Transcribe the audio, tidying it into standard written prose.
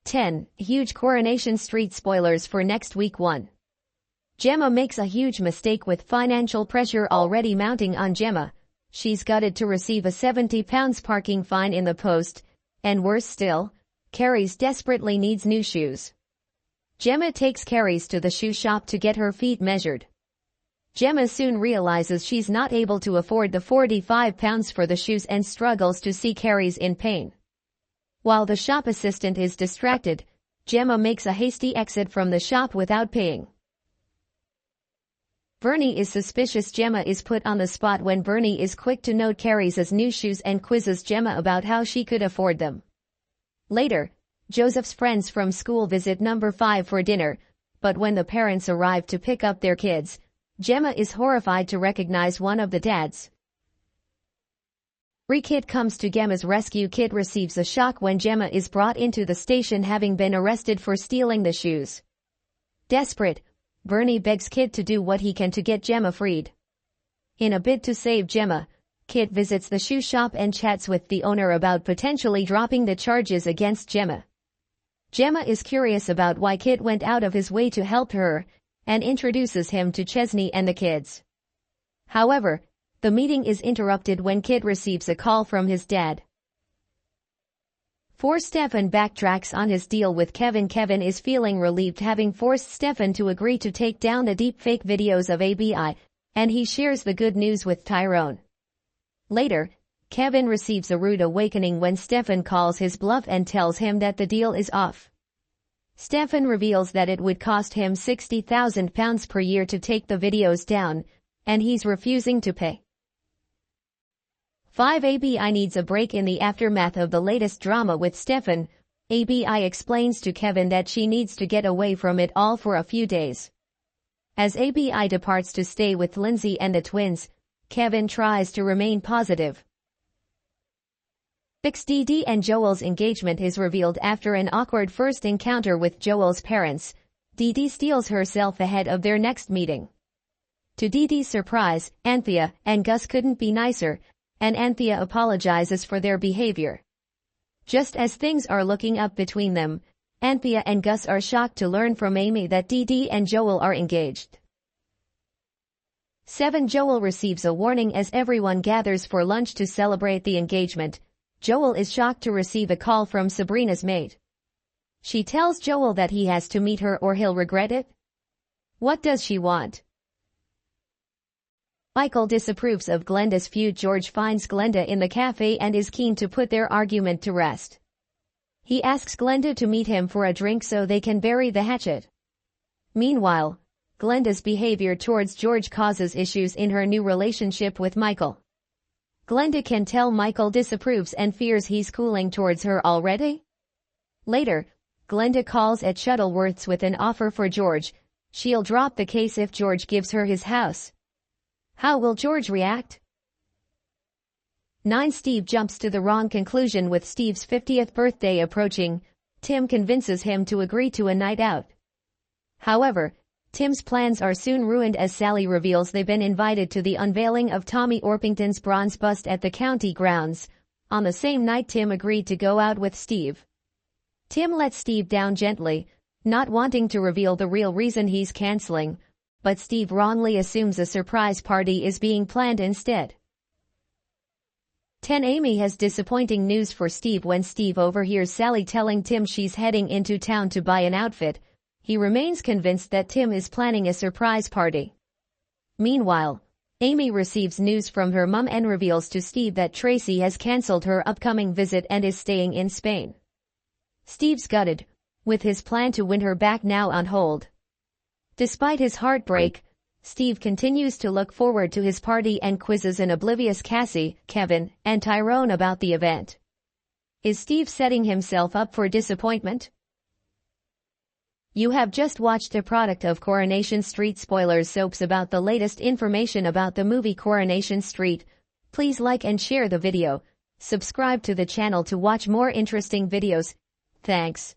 10. Huge Coronation Street spoilers for next week 1. Gemma makes a huge mistake with financial pressure already mounting on Gemma. She's gutted to receive a £70 parking fine in the post, and worse still, Carrie's desperately needs new shoes. Gemma takes Carrie's to the shoe shop to get her feet measured. Gemma soon realizes she's not able to afford the £45 for the shoes and struggles to see Carrie's in pain. While the shop assistant is distracted, Gemma makes a hasty exit from the shop without paying. Bernie is suspicious. Gemma is put on the spot when Bernie is quick to note Carrie's new shoes and quizzes Gemma about how she could afford them. Later, Joseph's friends from school visit number 5 for dinner, but when the parents arrive to pick up their kids, Gemma is horrified to recognize one of the dads. Kid comes to Gemma's rescue. Kid receives a shock when Gemma is brought into the station having been arrested for stealing the shoes. Desperate, Bernie begs Kid to do what he can to get Gemma freed. In a bid to save Gemma, Kid visits the shoe shop and chats with the owner about potentially dropping the charges against Gemma. Gemma is curious about why Kid went out of his way to help her, and introduces him to Chesney and the kids. However, the meeting is interrupted when Kid receives a call from his dad. 4. Stefan backtracks on his deal with Kevin. Kevin is feeling relieved having forced Stefan to agree to take down the deepfake videos of ABI, and he shares the good news with Tyrone. Later, Kevin receives a rude awakening when Stefan calls his bluff and tells him that the deal is off. Stefan reveals that it would cost him £60,000 per year to take the videos down, and he's refusing to pay. 5. ABI needs a break. In the aftermath of the latest drama with Stefan, ABI explains to Kevin that she needs to get away from it all for a few days. As ABI departs to stay with Lindsay and the twins, Kevin tries to remain positive. 6. Dee and Joel's engagement is revealed after an awkward first encounter with Joel's parents. Dee steals herself ahead of their next meeting. To Dee's surprise, Anthea and Gus couldn't be nicer, and Anthea apologizes for their behavior. Just as things are looking up between them, Anthea and Gus are shocked to learn from Amy that Dee and Joel are engaged. 7. Joel receives a warning as everyone gathers for lunch to celebrate the engagement. Joel is shocked to receive a call from Sabrina's maid. She tells Joel that he has to meet her or he'll regret it. What does she want? Michael disapproves of Glenda's feud. George finds Glenda in the cafe and is keen to put their argument to rest. He asks Glenda to meet him for a drink so they can bury the hatchet. Meanwhile, Glenda's behavior towards George causes issues in her new relationship with Michael. Glenda can tell Michael disapproves and fears he's cooling towards her already. Later, Glenda calls at Shuttleworth's with an offer for George. She'll drop the case if George gives her his house. How will George react? 9. Steve jumps to the wrong conclusion with Steve's 50th birthday approaching. Tim convinces him to agree to a night out. However, Tim's plans are soon ruined as Sally reveals they've been invited to the unveiling of Tommy Orpington's bronze bust at the county grounds. On the same night Tim agreed to go out with Steve. Tim lets Steve down gently, not wanting to reveal the real reason he's canceling, but Steve wrongly assumes a surprise party is being planned instead. 10. Amy has disappointing news for Steve when Steve overhears Sally telling Tim she's heading into town to buy an outfit. He remains convinced that Tim is planning a surprise party. Meanwhile, Amy receives news from her mom and reveals to Steve that Tracy has cancelled her upcoming visit and is staying in Spain. Steve's gutted, with his plan to win her back now on hold. Despite his heartbreak, Steve continues to look forward to his party and quizzes an oblivious Cassie, Kevin, and Tyrone about the event. Is Steve setting himself up for disappointment? You have just watched a product of Coronation Street spoilers soaps. About the latest information about the movie Coronation Street, please like and share the video. Subscribe to the channel to watch more interesting videos. Thanks.